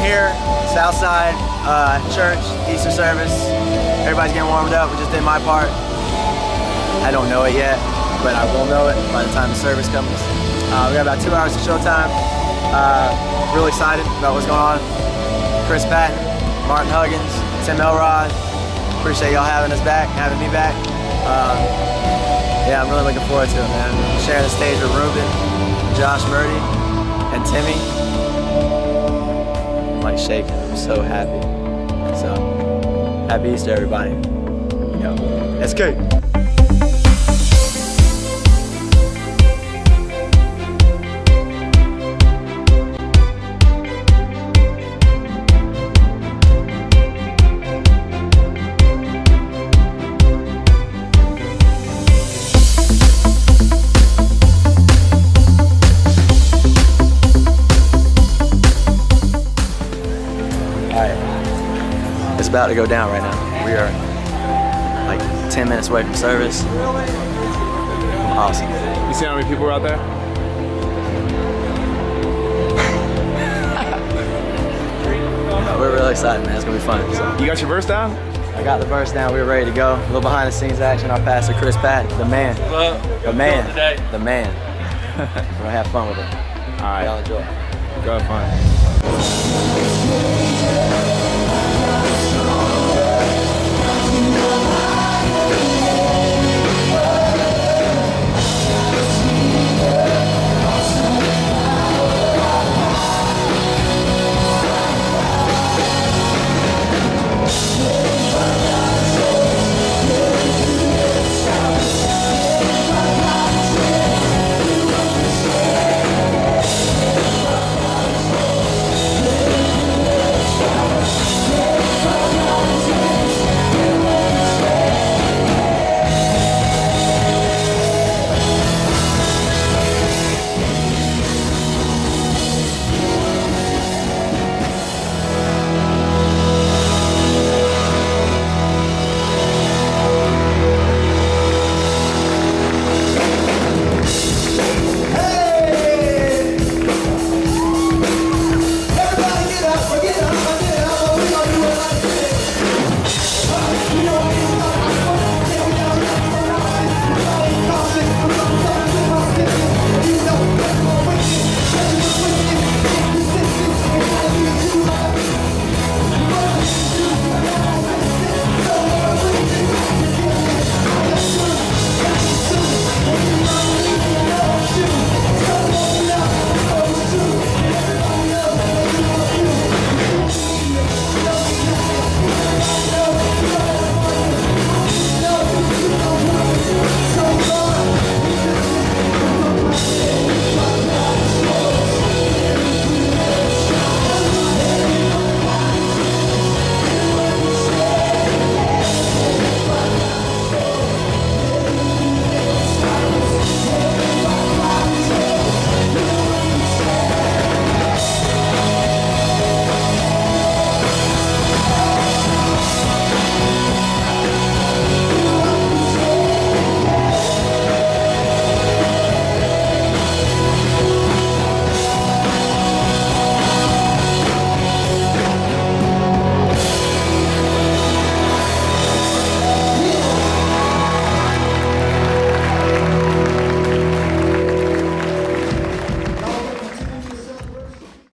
here, Southside, church, Easter service. Everybody's getting warmed up. We just did my part. I don't know it yet, but I will know it by the time the service comes. We got about 2 hours of showtime. Really excited about what's going on. Chris Patton, Martin Huggins, Tim Elrod. Appreciate y'all having us back, having me back. Yeah, I'm really looking forward to it, man. Sharing the stage with Ruben, Josh Murdy, and Timmy. I'm like shaking. I'm so happy. So, happy Easter, everybody. Yo, let's go. It's about to go down right now. We are like 10 minutes away from service. Awesome. You see how many people are out there? No, we're really excited, man. It's gonna be fun. So. You got your verse down? I got the verse down. We were ready to go. A little behind the scenes action. Our pastor, Chris Patton, the man. The man. The man. We're gonna have fun with it. All right. Y'all enjoy. Go have fun.